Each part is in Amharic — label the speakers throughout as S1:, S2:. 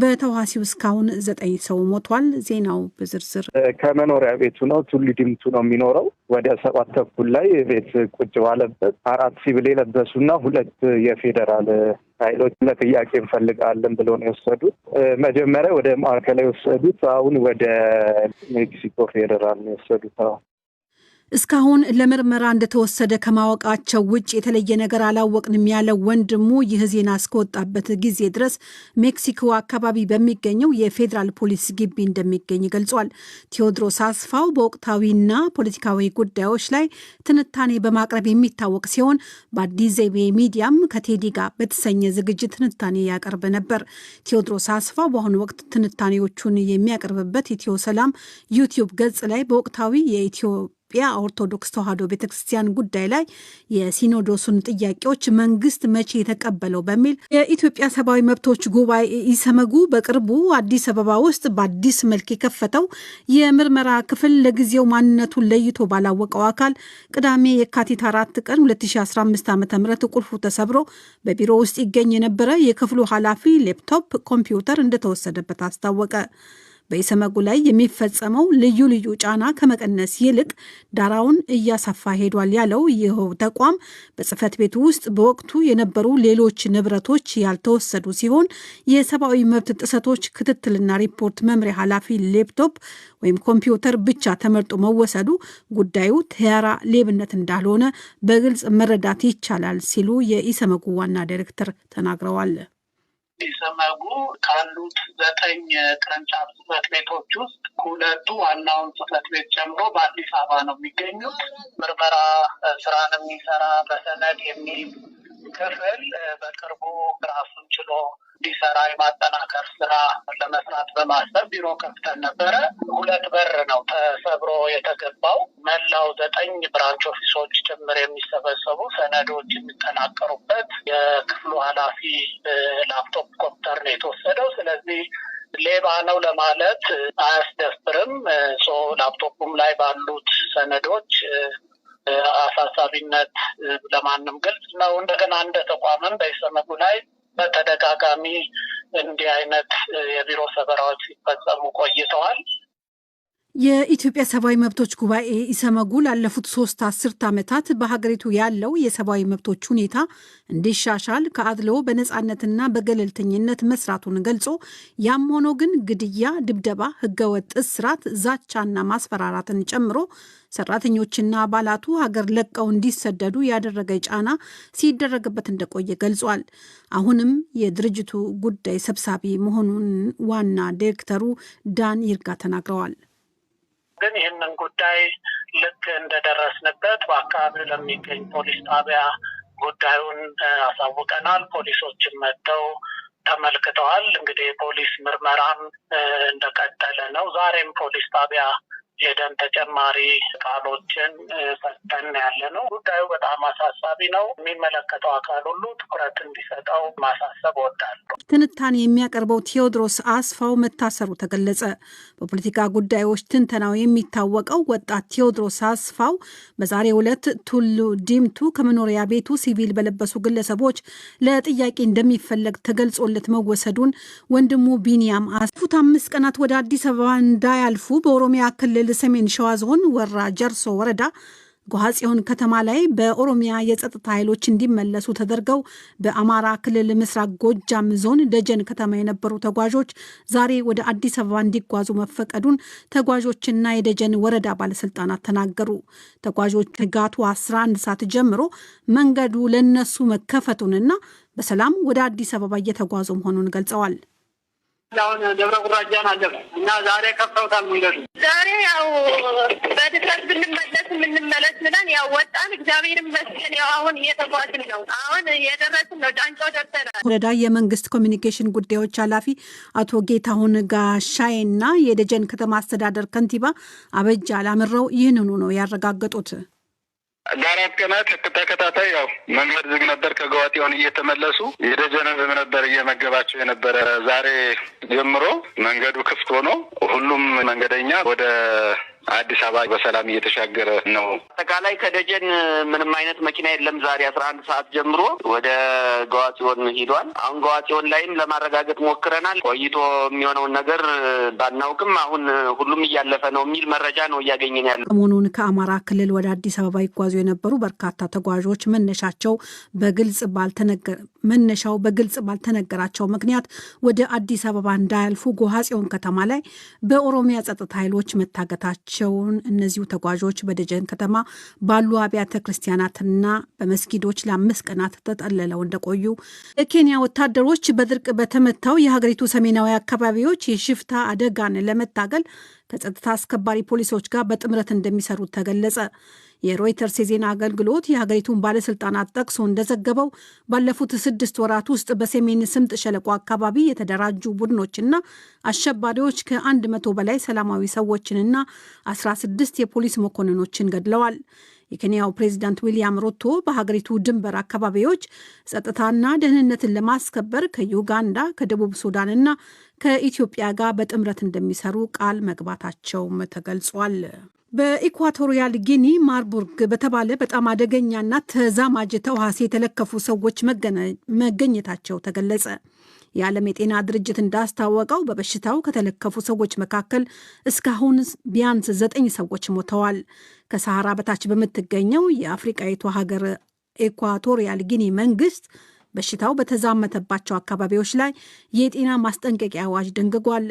S1: በተዋሲው እስካሁን 9 ሰው ሞቷል። ዜናው በዝርዝር
S2: ከመኖሪያ ቤቱ ነው ቱሉ ዲምቱ ነው የሚኖረው። ወደ 7 ተኩል ላይ ቤት ቁጭ ባለበት 4 ሲቪል የለበሱና 2 የፌደራል ኃይሎች ለጥያቄ እንፈልጋለን ብለው ነው የወሰዱት። መጀመሪያ ወደ ማዕከላዊ የወሰዱት፣ አሁን ወደ ሜክሲኮ ፌደራል ነው የወሰዱት።
S1: እስካሁን ለምርመራ እንደተወሰደ ከማወቃቸው ውጭ የተለየ ነገር አላወቅንም ያለው ወንድሙ ይህ ዜና እስከወጣበት ጊዜ ድረስ ሜክሲኮ አካባቢ በሚገኘው የፌዴራል ፖሊስ ግቢ እንደሚገኝ ገልጿል። ቴዎድሮስ አስፋው በወቅታዊና ፖለቲካዊ ጉዳዮች ላይ ትንታኔ በማቅረብ የሚታወቅ ሲሆን በአዲስ ዘይቤ ሚዲያም ከቴዲ ጋር በተሰኘ ዝግጅት ትንታኔ ያቀርብ ነበር። ቴዎድሮስ አስፋው በአሁኑ ወቅት ትንታኔዎቹን የሚያቀርብበት ኢትዮ ሰላም ዩቲዩብ ገጽ ላይ በወቅታዊ የኢትዮጵያ ኦርቶዶክስ ተዋሕዶ ቤተክርስቲያን ጉዳይ ላይ የሲኖዶሱን ጥያቄዎች መንግስት መቼ የተቀበለው በሚል የኢትዮጵያ ሰብአዊ መብቶች ጉባኤ ኢሰመጉ በቅርቡ አዲስ አበባ ውስጥ በአዲስ መልክ የከፈተው የምርመራ ክፍል ለጊዜው ማንነቱን ለይቶ ባላወቀው አካል ቅዳሜ የካቲት 4 ቀን 2015 ዓ.ም ቁልፉ ተሰብሮ በቢሮ ውስጥ ይገኝ የነበረ የክፍሉ ኃላፊ ሌፕቶፕ ኮምፒውተር እንደተወሰደበት አስታወቀ። በኢሰመጉ ላይ የሚፈጸመው ልዩ ልዩ ጫና ከመቀነስ ይልቅ ዳራውን እያሰፋ ሄዷል ያለው ይኸው ተቋም በጽህፈት ቤቱ ውስጥ በወቅቱ የነበሩ ሌሎች ንብረቶች ያልተወሰዱ ሲሆን የሰብአዊ መብት ጥሰቶች ክትትልና ሪፖርት መምሪያ ኃላፊ ሌፕቶፕ ወይም ኮምፒውተር ብቻ ተመርጦ መወሰዱ ጉዳዩ ተራ ሌብነት እንዳልሆነ በግልጽ መረዳት ይቻላል ሲሉ የኢሰመጉ ዋና ዳይሬክተር ተናግረዋል።
S3: ኢሰመጉ ካሉት 9 ቅርንጫፍ ጽህፈት ቤቶች ውስጥ 2 ዋናውን ጽህፈት ቤት ጨምሮ በአዲስ አበባ ነው የሚገኙት። ምርመራ ስራን የሚሰራ በሰነድ የሚል ክፍል በቅርቡ ራሱን ችሎ እንዲሰራ የማጠናከር ስራ ለመስራት በማሰብ ቢሮ ከፍተን ነበረ። 2 በር ነው ተሰብሮ የተገባው። መላው 9 ብራንች ኦፊሶች ጭምር የሚሰበሰቡ ሰነዶች የሚጠናቀሩበት የክፍሉ ኃላፊ ላፕቶፕ ኮምፒውተር ነው የተወሰደው። ስለዚህ ሌባ ነው ለማለት አያስደፍርም። ላፕቶፑም ላይ ባሉት ሰነዶች አሳሳቢነት ለማንም ግልጽ ነው። እንደገና እንደ ተቋምም በኢሰመጉ ላይ በተደጋጋሚ እንዲህ አይነት የቢሮ ሰበራዎች ሲፈጸሙ ቆይተዋል።
S1: የኢትዮጵያ ሰብአዊ መብቶች ጉባኤ ኢሰመጉ ላለፉት 3 አስርት ዓመታት በሀገሪቱ ያለው የሰብአዊ መብቶች ሁኔታ እንዲሻሻል ከአድሎ በነጻነትና በገለልተኝነት መስራቱን ገልጾ ያም ሆኖ ግን ግድያ፣ ድብደባ፣ ህገወጥ እስራት፣ ዛቻና ማስፈራራትን ጨምሮ ሰራተኞችና አባላቱ ሀገር ለቀው እንዲሰደዱ ያደረገ ጫና ሲደረግበት እንደቆየ ገልጿል። አሁንም የድርጅቱ ጉዳይ ሰብሳቢ መሆኑን ዋና ዳይሬክተሩ ዳን ይርጋ ተናግረዋል።
S3: ግን ይህንን ጉዳይ ልክ እንደደረስንበት በአካባቢው ለሚገኝ ፖሊስ ጣቢያ ጉዳዩን አሳውቀናል። ፖሊሶችም መጥተው ተመልክተዋል። እንግዲህ የፖሊስ ምርመራም እንደቀጠለ ነው። ዛሬም ፖሊስ ጣቢያ የደም ተጨማሪ ቃሎችን ሰጥተን ያለ ነው። ጉዳዩ በጣም አሳሳቢ ነው። የሚመለከተው አካል ሁሉ ትኩረት እንዲሰጠው ማሳሰብ እወዳለሁ።
S1: ትንታኔ የሚያቀርበው ቴዎድሮስ አስፋው መታሰሩ ተገለጸ። በፖለቲካ ጉዳዮች ትንተናው የሚታወቀው ወጣት ቴዎድሮስ አስፋው በዛሬው ዕለት ቱሉ ዲምቱ ከመኖሪያ ቤቱ ሲቪል በለበሱ ግለሰቦች ለጥያቄ እንደሚፈለግ ተገልጾለት መወሰዱን ወንድሙ ቢኒያም አስፉት 5 ቀናት ወደ አዲስ አበባ እንዳያልፉ በኦሮሚያ ክልል ሰሜን ሸዋ ዞን ወራ ጀርሶ ወረዳ ጎሐጽዮን ከተማ ላይ በኦሮሚያ የጸጥታ ኃይሎች እንዲመለሱ ተደርገው በአማራ ክልል ምስራቅ ጎጃም ዞን ደጀን ከተማ የነበሩ ተጓዦች ዛሬ ወደ አዲስ አበባ እንዲጓዙ መፈቀዱን ተጓዦችና የደጀን ወረዳ ባለስልጣናት ተናገሩ። ተጓዦች ከጋቱ 11 ሰዓት ጀምሮ መንገዱ ለነሱ መከፈቱንና በሰላም ወደ አዲስ አበባ እየተጓዙ መሆኑን ገልጸዋል።
S4: አሁን ደብረ ጉራጃን አለፈ እና ዛሬ ከፍተውታል መንገዱ። ዛሬ ያው በድፍረት ብንመለስ ብለን ያው ወጣን። እግዚአብሔር ይመስገን ያው አሁን እየተጓዝን ነው። አሁን የደረስን ነው። ጫንጮ ደርሰናል።
S1: ወረዳ የመንግስት ኮሚኒኬሽን ጉዳዮች ኃላፊ አቶ ጌታሁን ጋሻይና የደጀን ከተማ አስተዳደር ከንቲባ አበጃ አላምረው ይህንኑ ነው ያረጋገጡት።
S5: ለአራት ቀናት ተከታታይ ያው መንገድ ዝግ ነበር። ከገዋጤውን እየተመለሱ የደጀን ህዝብ ነበር እየመገባቸው የነበረ። ዛሬ ጀምሮ መንገዱ ክፍት ሆኖ ሁሉም መንገደኛ ወደ አዲስ አበባ በሰላም እየተሻገረ ነው።
S6: አጠቃላይ ከደጀን ምንም አይነት መኪና የለም። ዛሬ 11 ሰዓት ጀምሮ ወደ ገዋጽዮን ሄዷል። አሁን ገዋጽዮን ላይም ለማረጋገጥ ሞክረናል። ቆይቶ የሚሆነውን ነገር ባናውቅም አሁን ሁሉም እያለፈ ነው የሚል መረጃ ነው እያገኘን ያለው።
S1: ሰሞኑን ከአማራ ክልል ወደ አዲስ አበባ ይጓዙ የነበሩ በርካታ ተጓዦች መነሻው በግልጽ ባልተነገራቸው ምክንያት ወደ አዲስ አበባ እንዳያልፉ ጎሐጽዮን ከተማ ላይ በኦሮሚያ ጸጥታ ኃይሎች መታገታቸውን እነዚሁ ተጓዦች በደጀን ከተማ ባሉ አብያተ ክርስቲያናትና በመስጊዶች ለ5 ቀናት ተጠልለው እንደቆዩ፣ የኬንያ ወታደሮች በድርቅ በተመታው የሀገሪቱ ሰሜናዊ አካባቢዎች የሽፍታ አደጋን ለመታገል ከጸጥታ አስከባሪ ፖሊሶች ጋር በጥምረት እንደሚሰሩ ተገለጸ። የሮይተርስ የዜና አገልግሎት የሀገሪቱን ባለስልጣናት ጠቅሶ እንደዘገበው ባለፉት 6 ወራት ውስጥ በሰሜን ስምጥ ሸለቆ አካባቢ የተደራጁ ቡድኖችና አሸባሪዎች ከ100 በላይ ሰላማዊ ሰዎችንና 16 የፖሊስ መኮንኖችን ገድለዋል። የኬንያው ፕሬዚዳንት ዊሊያም ሩቶ በሀገሪቱ ድንበር አካባቢዎች ጸጥታና ደህንነትን ለማስከበር ከዩጋንዳ፣ ከደቡብ ሱዳንና ከኢትዮጵያ ጋር በጥምረት እንደሚሰሩ ቃል መግባታቸውም ተገልጿል። በኢኳቶሪያል ጊኒ ማርቡርግ በተባለ በጣም አደገኛና ተዛማጅ ተዋሲ የተለከፉ ሰዎች መገኘታቸው ተገለጸ። የዓለም የጤና ድርጅት እንዳስታወቀው በበሽታው ከተለከፉ ሰዎች መካከል እስካሁን ቢያንስ 9 ሰዎች ሞተዋል። ከሰሃራ በታች በምትገኘው የአፍሪቃዊቷ ሀገር ኢኳቶሪያል ጊኒ መንግስት በሽታው በተዛመተባቸው አካባቢዎች ላይ የጤና ማስጠንቀቂያ አዋጅ ደንግጓል።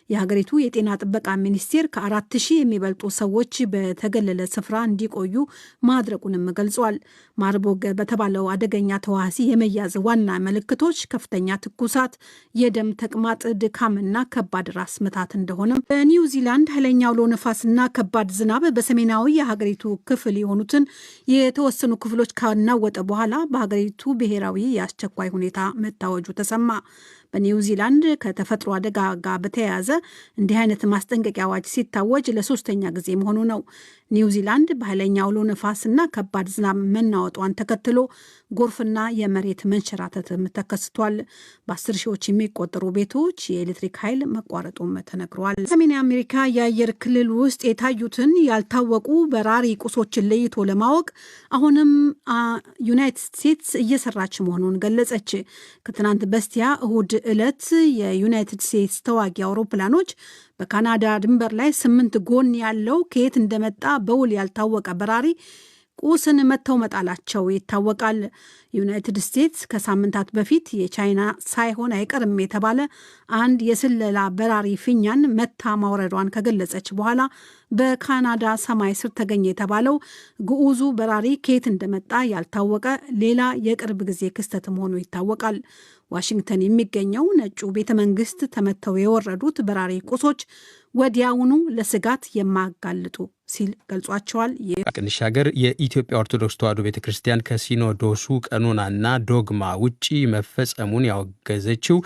S1: የሀገሪቱ የጤና ጥበቃ ሚኒስቴር ከ4000 የሚበልጡ ሰዎች በተገለለ ስፍራ እንዲቆዩ ማድረጉንም ገልጿል። ማርቦግ በተባለው አደገኛ ተዋሲ የመያዝ ዋና ምልክቶች ከፍተኛ ትኩሳት፣ የደም ተቅማጥ፣ ድካምና ከባድ ራስ ምታት እንደሆነም በኒውዚላንድ ኃይለኛ አውሎ ነፋስና ከባድ ዝናብ በሰሜናዊ የሀገሪቱ ክፍል የሆኑትን የተወሰኑ ክፍሎች ካናወጠ በኋላ በሀገሪቱ ብሔራዊ አስቸኳይ ሁኔታ መታወጁ ተሰማ። በኒውዚላንድ ከተፈጥሮ አደጋ ጋር በተያያዘ እንዲህ አይነት ማስጠንቀቂያ አዋጅ ሲታወጅ ለ3ኛ ጊዜ መሆኑ ነው። ኒውዚላንድ በኃይለኛ አውሎ ነፋስና ከባድ ዝናብ መናወጧን ተከትሎ ጎርፍና የመሬት መንሸራተትም ተከስቷል። በ10 ሺዎች የሚቆጠሩ ቤቶች የኤሌክትሪክ ኃይል መቋረጡም ተነግሯል። ሰሜን አሜሪካ የአየር ክልል ውስጥ የታዩትን ያልታወቁ በራሪ ቁሶችን ለይቶ ለማወቅ አሁንም ዩናይትድ ስቴትስ እየሰራች መሆኑን ገለጸች። ከትናንት በስቲያ እሁድ ዕለት የዩናይትድ ስቴትስ ተዋጊ አውሮፕላኖች በካናዳ ድንበር ላይ 8 ጎን ያለው ከየት እንደመጣ በውል ያልታወቀ በራሪ ቁስን መተው መጣላቸው ይታወቃል። ዩናይትድ ስቴትስ ከሳምንታት በፊት የቻይና ሳይሆን አይቀርም የተባለ አንድ የስለላ በራሪ ፊኛን መታ ማውረዷን ከገለጸች በኋላ በካናዳ ሰማይ ስር ተገኘ የተባለው ግዑዙ በራሪ ከየት እንደመጣ ያልታወቀ ሌላ የቅርብ ጊዜ ክስተት መሆኑ ይታወቃል። ዋሽንግተን የሚገኘው ነጩ ቤተ መንግስት ተመተው የወረዱት በራሪ ቁሶች ወዲያውኑ ለስጋት የማያጋልጡ ሲል ገልጿቸዋል።
S7: ቅንሻገር የኢትዮጵያ ኦርቶዶክስ ተዋሕዶ ቤተክርስቲያን ከሲኖዶሱ ቀኖናና ዶግማ ውጪ መፈጸሙን ያወገዘችው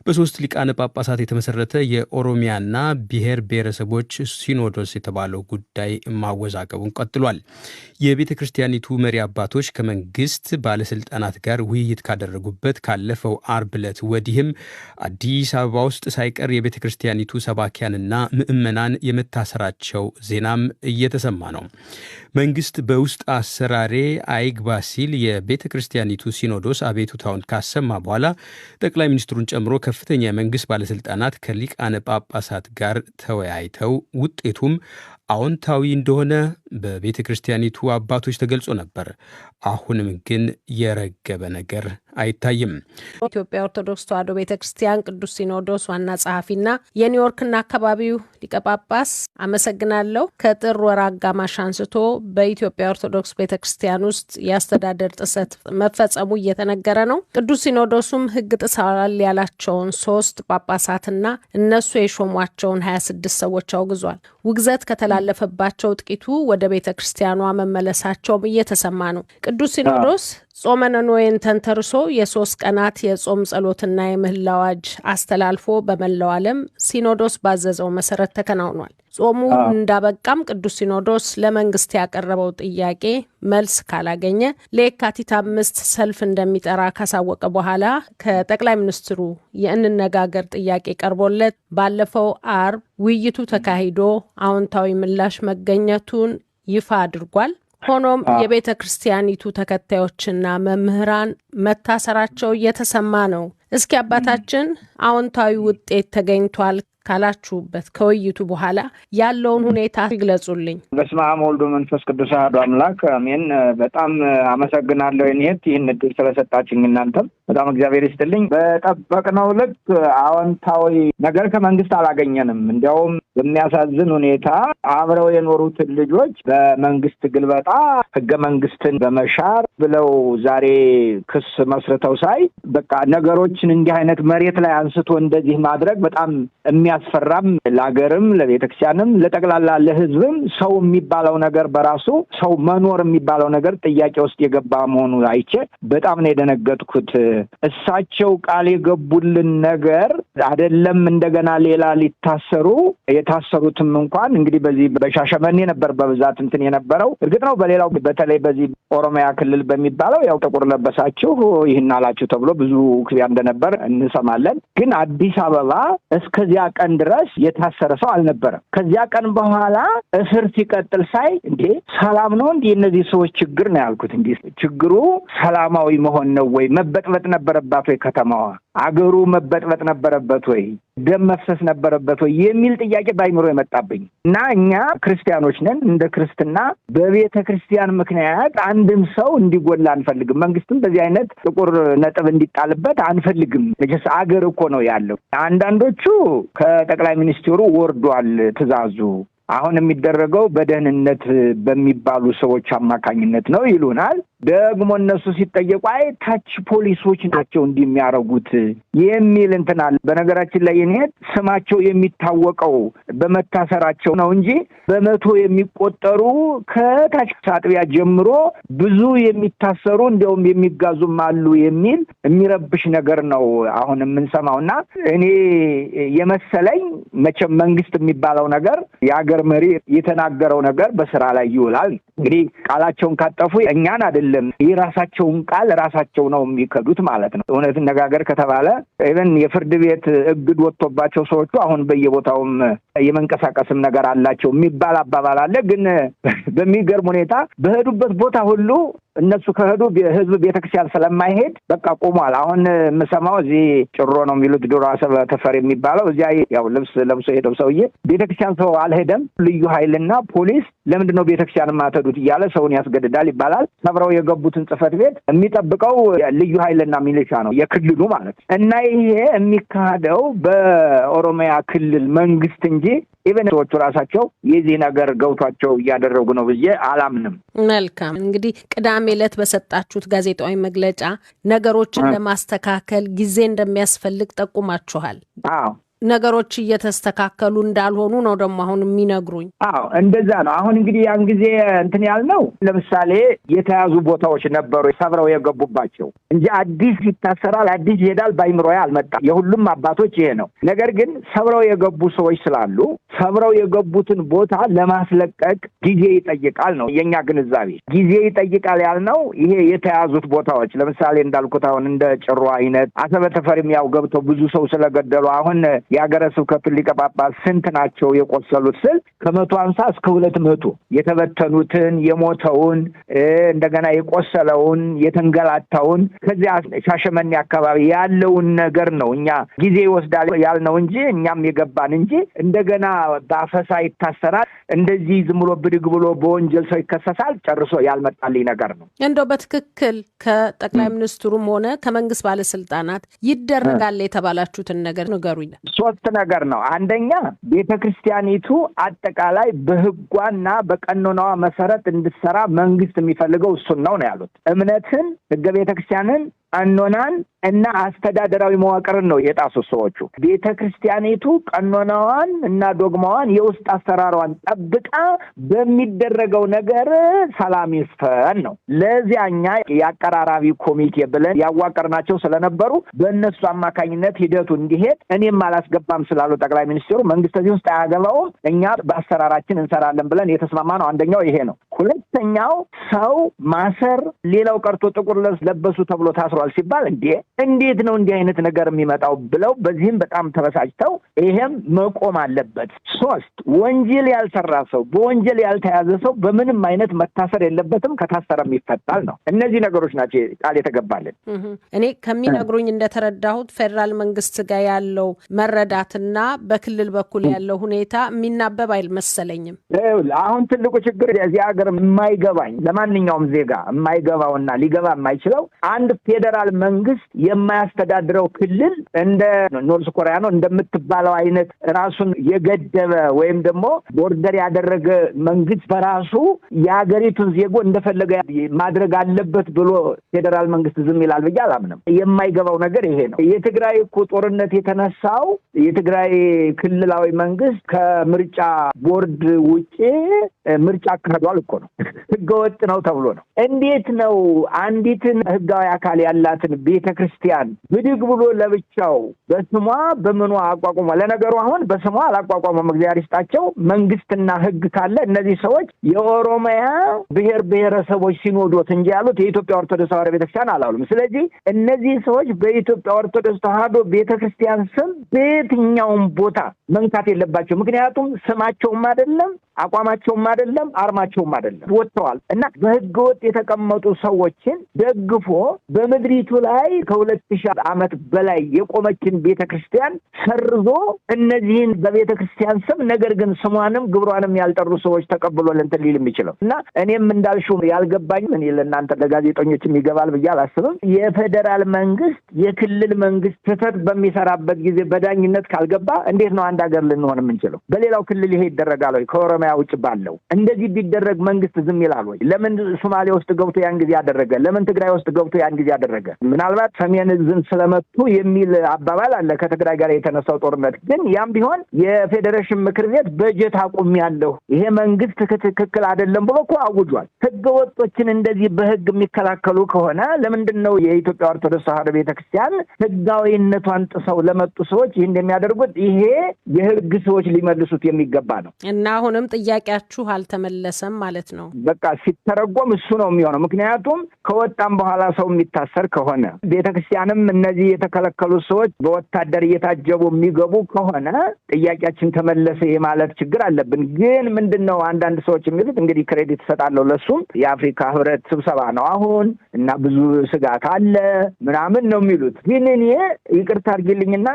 S7: በ3 ሊቃነ ጳጳሳት የተመሰረተ የኦሮሚያና ብሔር ብሔረሰቦች ሲኖዶስ የተባለው ጉዳይ ማወዛገቡን ቀጥሏል። የቤተ ክርስቲያኒቱ መሪ አባቶች ከመንግስት ባለስልጣናት ጋር ውይይት ካደረጉበት ካለፈው አርብ ዕለት ወዲህም አዲስ አበባ ውስጥ ሳይቀር የቤተ ክርስቲያኒቱ ሰባኪያንና ምዕመናን የመታሰራቸው ዜናም እየተሰማ ነው። መንግስት በውስጥ አሰራሬ አይግባ ሲል የቤተ ክርስቲያኒቱ ሲኖዶስ አቤቱታውን ካሰማ በኋላ ጠቅላይ ሚኒስትሩን ጨምሮ ከፍተኛ የመንግስት ባለስልጣናት ከሊቃነ ጳጳሳት ጋር ተወያይተው ውጤቱም አዎንታዊ እንደሆነ በቤተ ክርስቲያኒቱ አባቶች ተገልጾ ነበር። አሁንም ግን የረገበ ነገር አይታይም።
S8: ኢትዮጵያ ኦርቶዶክስ ተዋሕዶ ቤተ ክርስቲያን ቅዱስ ሲኖዶስ ዋና ጸሐፊና የኒውዮርክና አካባቢው ሊቀ ጳጳስ አመሰግናለሁ። ከጥር ወር አጋማሽ አንስቶ በኢትዮጵያ ኦርቶዶክስ ቤተ ክርስቲያን ውስጥ የአስተዳደር ጥሰት መፈጸሙ እየተነገረ ነው። ቅዱስ ሲኖዶሱም ሕግ ጥሰዋል ያላቸውን 3 ጳጳሳትና እነሱ የሾሟቸውን 26 ሰዎች አውግዟል። ውግዘት ከተላለፈባቸው ጥቂቱ ወደ ቤተ ክርስቲያኗ መመለሳቸውም እየተሰማ ነው። ቅዱስ ሲኖዶስ ጾመ ነነዌን ተንተርሶ የ3 ቀናት የጾም ጸሎትና የምህላ አዋጅ አስተላልፎ በመላው ዓለም ሲኖዶስ ባዘዘው መሰረት ተከናውኗል። ጾሙ እንዳበቃም ቅዱስ ሲኖዶስ ለመንግስት ያቀረበው ጥያቄ መልስ ካላገኘ ለየካቲት 5 ሰልፍ እንደሚጠራ ካሳወቀ በኋላ ከጠቅላይ ሚኒስትሩ የእንነጋገር ጥያቄ ቀርቦለት ባለፈው አርብ ውይይቱ ተካሂዶ አዎንታዊ ምላሽ መገኘቱን ይፋ አድርጓል። ሆኖም የቤተ ክርስቲያኒቱ ተከታዮችና መምህራን መታሰራቸው እየተሰማ ነው። እስኪ አባታችን አዎንታዊ ውጤት ተገኝቷል ካላችሁበት ከውይይቱ በኋላ ያለውን ሁኔታ ይግለጹልኝ።
S9: በስመ አብ ወወልድ ወመንፈስ ቅዱስ አሐዱ አምላክ አሜን። በጣም አመሰግናለሁ ይህን እድል ስለሰጣችሁኝ። እናንተም በጣም እግዚአብሔር ይስጥልኝ። በጠበቅነው ልክ አዎንታዊ ነገር ከመንግስት አላገኘንም። እንዲያውም በሚያሳዝን ሁኔታ አብረው የኖሩትን ልጆች በመንግስት ግልበጣ ህገ መንግስትን በመሻር ብለው ዛሬ ክስ መስርተው ሳይ በቃ ነገሮችን እንዲህ አይነት መሬት ላይ አንስቶ እንደዚህ ማድረግ በጣም የሚያስፈራም ለሀገርም ለቤተክርስቲያንም ለጠቅላላ ለህዝብም ሰው የሚባለው ነገር በራሱ ሰው መኖር የሚባለው ነገር ጥያቄ ውስጥ የገባ መሆኑ አይቼ በጣም ነው የደነገጥኩት። እሳቸው ቃል የገቡልን ነገር አይደለም እንደገና ሌላ ሊታሰሩ የታሰሩትም እንኳን እንግዲህ በዚህ በሻሸመኔ ነበር በብዛት እንትን የነበረው። እርግጥ ነው በሌላው በተለይ በዚህ ኦሮሚያ ክልል በሚባለው ያው ጥቁር ለበሳችሁ ይህን አላችሁ ተብሎ ብዙ ክሪያ እንደነበር እንሰማለን። ግን አዲስ አበባ እስከዚያ ቀን ድረስ የታሰረ ሰው አልነበረም። ከዚያ ቀን በኋላ እስር ሲቀጥል ሳይ እንዴ ሰላም ነው እንዴ እነዚህ ሰዎች ችግር ነው ያልኩት። እንዴ ችግሩ ሰላማዊ መሆን ነው ወይ? መበጥበጥ ነበረባት ወይ? ከተማዋ አገሩ መበጥበጥ ነበረበት ወይ? ደም መፍሰስ ነበረበት ወይ የሚል ጥያቄ ባይምሮ የመጣብኝ እና እኛ ክርስቲያኖች ነን። እንደ ክርስትና በቤተ ክርስቲያን ምክንያት አንድም ሰው እንዲጎላ አንፈልግም። መንግስትም በዚህ አይነት ጥቁር ነጥብ እንዲጣልበት አንፈልግም። ለጀስ አገር እኮ ነው ያለው። አንዳንዶቹ ከጠቅላይ ሚኒስትሩ ወርዷል ትዕዛዙ። አሁን የሚደረገው በደህንነት በሚባሉ ሰዎች አማካኝነት ነው ይሉናል። ደግሞ እነሱ ሲጠየቁ አይ ታች ፖሊሶች ናቸው እንዲሚያረጉት የሚል እንትናል። በነገራችን ላይ እኔ ስማቸው የሚታወቀው በመታሰራቸው ነው እንጂ በመቶ የሚቆጠሩ ከታች ሳጥቢያ ጀምሮ ብዙ የሚታሰሩ እንደውም የሚጋዙም አሉ የሚል የሚረብሽ ነገር ነው አሁን የምንሰማውና እኔ የመሰለኝ መቼም መንግስት የሚባለው ነገር የአገር መሪ የተናገረው ነገር በስራ ላይ ይውላል። እንግዲህ ቃላቸውን ካጠፉ እኛን አይደለም የራሳቸውን ቃል ራሳቸው ነው የሚከዱት ማለት ነው። እውነት ነጋገር ከተባለ ኢቨን የፍርድ ቤት እግድ ወጥቶባቸው ሰዎቹ አሁን በየቦታውም የመንቀሳቀስም ነገር አላቸው የሚባል አባባል አለ። ግን በሚገርም ሁኔታ በሄዱበት ቦታ ሁሉ እነሱ ከሄዱ ህዝብ ቤተክርስቲያን ስለማይሄድ በቃ ቆሟል። አሁን የምሰማው እዚህ ጭሮ ነው የሚሉት ድሮ አሰበ ተፈር የሚባለው እዚያ ያው ልብስ ለብሶ ሄደው ሰውዬ ቤተክርስቲያን ሰው አልሄደም፣ ልዩ ኃይልና ፖሊስ ለምንድነው ቤተክርስቲያን ማተዱት እያለ ሰውን ያስገድዳል ይባላል። ሰብረው የገቡትን ጽፈት ቤት የሚጠብቀው ልዩ ኃይልና ሚሊሻ ነው የክልሉ ማለት እና ይሄ የሚካሄደው በኦሮሚያ ክልል መንግስት እንጂ ኢቨን ሰዎቹ ራሳቸው የዚህ ነገር ገውቷቸው እያደረጉ ነው ብዬ አላምንም።
S8: መልካም እንግዲህ ቅዳሜ ዕለት በሰጣችሁት ጋዜጣዊ መግለጫ ነገሮችን ለማስተካከል ጊዜ እንደሚያስፈልግ ጠቁማችኋል።
S9: አዎ
S8: ነገሮች እየተስተካከሉ እንዳልሆኑ ነው ደግሞ አሁን የሚነግሩኝ።
S9: አዎ እንደዛ ነው። አሁን እንግዲህ ያን ጊዜ እንትን ያልነው ለምሳሌ የተያዙ ቦታዎች ነበሩ ሰብረው የገቡባቸው እንጂ አዲስ ይታሰራል አዲስ ይሄዳል ባይምሮያ አልመጣም። የሁሉም አባቶች ይሄ ነው። ነገር ግን ሰብረው የገቡ ሰዎች ስላሉ ሰብረው የገቡትን ቦታ ለማስለቀቅ ጊዜ ይጠይቃል ነው የኛ ግንዛቤ። ጊዜ ይጠይቃል ያልነው ይሄ የተያዙት ቦታዎች ለምሳሌ እንዳልኩት አሁን እንደ ጭሮ አይነት አሰበ ተፈሪም ያው ገብተው ብዙ ሰው ስለገደሉ አሁን የሀገረ ስብከቱ ሊቀ ጳጳስ ስንት ናቸው የቆሰሉት ስል ከ150 እስከ 200 የተበተኑትን የሞተውን እንደገና የቆሰለውን የተንገላታውን ከዚያ ሻሸመኔ አካባቢ ያለውን ነገር ነው እኛ ጊዜ ይወስዳል ያልነው እንጂ እኛም የገባን እንጂ እንደገና በአፈሳ ይታሰራል እንደዚህ ዝም ብሎ ብድግ ብሎ በወንጀል ሰው ይከሰሳል ጨርሶ ያልመጣልኝ ነገር ነው።
S8: እንደው በትክክል ከጠቅላይ ሚኒስትሩም ሆነ ከመንግስት ባለስልጣናት ይደረጋል የተባላችሁትን ነገር ንገሩኝ።
S9: ሶስት ነገር ነው። አንደኛ ቤተክርስቲያኒቱ አጠቃላይ በህጓና በቀኖናዋ መሰረት እንድትሰራ መንግስት የሚፈልገው እሱን ነው ያሉት። እምነትን ህገ ቤተክርስቲያንን ቀኖናን እና አስተዳደራዊ መዋቅርን ነው የጣሱ ሰዎቹ። ቤተክርስቲያኒቱ ቀኖናዋን እና ዶግማዋን የውስጥ አሰራሯን ጠብቃ በሚደረገው ነገር ሰላም ይስፈን ነው። ለዚያኛ የአቀራራቢ ኮሚቴ ብለን ያዋቀርናቸው ስለነበሩ በእነሱ አማካኝነት ሂደቱ እንዲሄድ እኔም አላስገባም ስላሉ ጠቅላይ ሚኒስትሩ መንግስት እዚህ ውስጥ አያገባውም፣ እኛ በአሰራራችን እንሰራለን ብለን የተስማማ ነው። አንደኛው ይሄ ነው። ሁለተኛው ሰው ማሰር፣ ሌላው ቀርቶ ጥቁር ልብስ ለበሱ ተብሎ ታስሯል ሲባል እንዴት ነው እንዲህ አይነት ነገር የሚመጣው ብለው በዚህም በጣም ተበሳጭተው ይሄም መቆም አለበት። 3 ወንጀል ያልሰራ ሰው በወንጀል ያልተያዘ ሰው በምንም አይነት መታሰር የለበትም፣ ከታሰረም ይፈታል ነው። እነዚህ ነገሮች ናቸው ቃል የተገባልን።
S8: እኔ ከሚነግሩኝ እንደተረዳሁት ፌደራል መንግስት ጋር ያለው መረዳትና በክልል በኩል ያለው ሁኔታ የሚናበብ አይመስለኝም።
S9: አሁን ትልቁ ችግር እዚህ ሀገር የማይገባኝ ለማንኛውም ዜጋ የማይገባውና ሊገባ የማይችለው አንድ ፌደራል መንግስት የማያስተዳድረው ክልል እንደ ኖርዝ ኮሪያ ነው እንደምትባለው አይነት ራሱን የገደበ ወይም ደግሞ ቦርደር ያደረገ መንግስት በራሱ የሀገሪቱን ዜጎ እንደፈለገ ማድረግ አለበት ብሎ ፌደራል መንግስት ዝም ይላል ብዬ አላምንም። የማይገባው ነገር ይሄ ነው። የትግራይ እኮ ጦርነት የተነሳው የትግራይ ክልላዊ መንግስት ከምርጫ ቦርድ ውጪ ምርጫ አካሂዷል እኮ ነው። ህገወጥ ነው ተብሎ ነው። እንዴት ነው አንዲትን ህጋዊ አካል ያላትን ቤተክርስቲያን ብድግ ብሎ ለብቻው በስሟ በምኗ አቋቋመ? ለነገሩ አሁን በስሟ አላቋቋመም፣ እግዚአብሔር ይስጣቸው። መንግስትና ህግ ካለ እነዚህ ሰዎች የኦሮሚያ ብሔር ብሔረሰቦች ሲኖዶስ እንጂ ያሉት የኢትዮጵያ ኦርቶዶክስ ተዋሕዶ ቤተክርስቲያን አላሉም። ስለዚህ እነዚህ ሰዎች በኢትዮጵያ ኦርቶዶክስ ተዋሕዶ ቤተክርስቲያን ስም በየትኛውም ቦታ መንካት የለባቸው። ምክንያቱም ስማቸውም አይደለም፣ አቋማቸውም አይደለም፣ አርማቸውም አይደለም። ወጥተዋል እና በህገ ወጥ የተቀመጡ ሰዎችን ደግፎ በምድሪቱ ላይ ከ2000 ዓመት በላይ የቆመችን ቤተክርስቲያን ሰርዞ እነዚህን በቤተክርስቲያን ስም ነገር ግን ስሟንም ግብሯንም ያልጠሩ ሰዎች ተቀብሎ ለእንትን ሊል የሚችለው እና እኔም እንዳልሽው ያልገባኝም እኔ ለእናንተ ለጋዜጠኞችም ይገባል ብዬ አላስብም። የፌደራል መንግስት የክልል መንግስት ስህተት በሚሰራበት ጊዜ በዳኝነት ካልገባ እንዴት ነው አንድ ሀገር ልንሆን የምንችለው? በሌላው ክልል ይሄ ይደረጋል ወይ? ከኦሮሚያ ውጭ ባለው እንደዚህ ቢደረግ መንግስት ዝም ይላል ወይ? ለምን ሶማሌ ውስጥ ገብቶ ያን ጊዜ ያደረገ? ለምን ትግራይ ውስጥ ገብቶ ያን ጊዜ ያደረገ? ምናልባት ሰሜን ዕዝን ስለመቱ የሚል አባባል አለ ከትግራይ ጋር የተነሳው ጦርነት። ግን ያም ቢሆን የፌዴሬሽን ምክር ቤት በጀት አቁሜያለሁ ይሄ መንግስት ትክክል አይደለም ብሎ እኮ አውጇል። ህገ ወጦችን እንደዚህ በህግ የሚከላከሉ ከሆነ ለምንድን ነው የኢትዮጵያ ኦርቶዶክስ ተዋሕዶ ቤተክርስቲያን ህጋዊነቷን ጥሰው ለመጡ ሰዎች ይሄን እንደሚያደርጉት? ይሄ የህግ ሰዎች ሊመልሱት የሚገባ ነው።
S8: እና አሁንም ጥያቄያችሁ አልተመለሰም ማለት ነው።
S9: በቃ ሲተረጎም እሱ ነው የሚሆነው። ምክንያቱም ከወጣም በኋላ ሰው የሚታሰር ከሆነ ቤተክርስቲያንም እነዚህ የተከለከሉ ሰዎች በወታደር እየታጀቡ የሚገቡ ከሆነ ጥያቄያችን ተመለሰ የማለት ችግር አለብን። ግን ምንድነው አንዳንድ ሰዎች የሚሉት እንግዲህ ክሬዲት እሰጣለሁ ለሱም የአፍሪካ ህብረት ስብሰባ ነው አሁን እና ብዙ ስጋት አለ ምናምን ነው የሚሉት። ግን እኔ ይቅርታ አድርግልኝና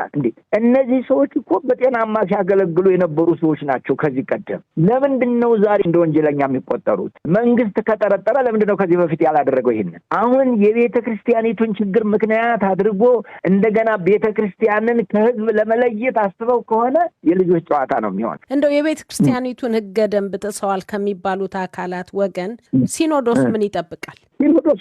S9: እነዚህ ሰዎች እኮ በጤናማ ሲያገለግሉ የነበሩ ሰዎች ናቸው ከዚህ ቀደም። ለምንድነው ዛሬ እንደ ወንጀለኛ የሚቆጠሩት? መንግስት ከጠረጠረ ለምንድነው ከዚህ በፊት ያላደረገው ይሄንን? አሁን የቤተክርስቲያኒቱን ችግር ምክንያት አድርጎ እንደገና ቤተክርስቲያንን ከህዝብ ለመለየት አስበው ከሆነ የልጆች ጨዋታ ነው የሚሆን።
S8: እንደው የቤተክርስቲያኒቱን ህገ ደንብ ጥሰዋል ከሚባሉት አካላት ወገን ሲኖዶስ ምን ይጠብቃል?
S9: ሲኖዶስ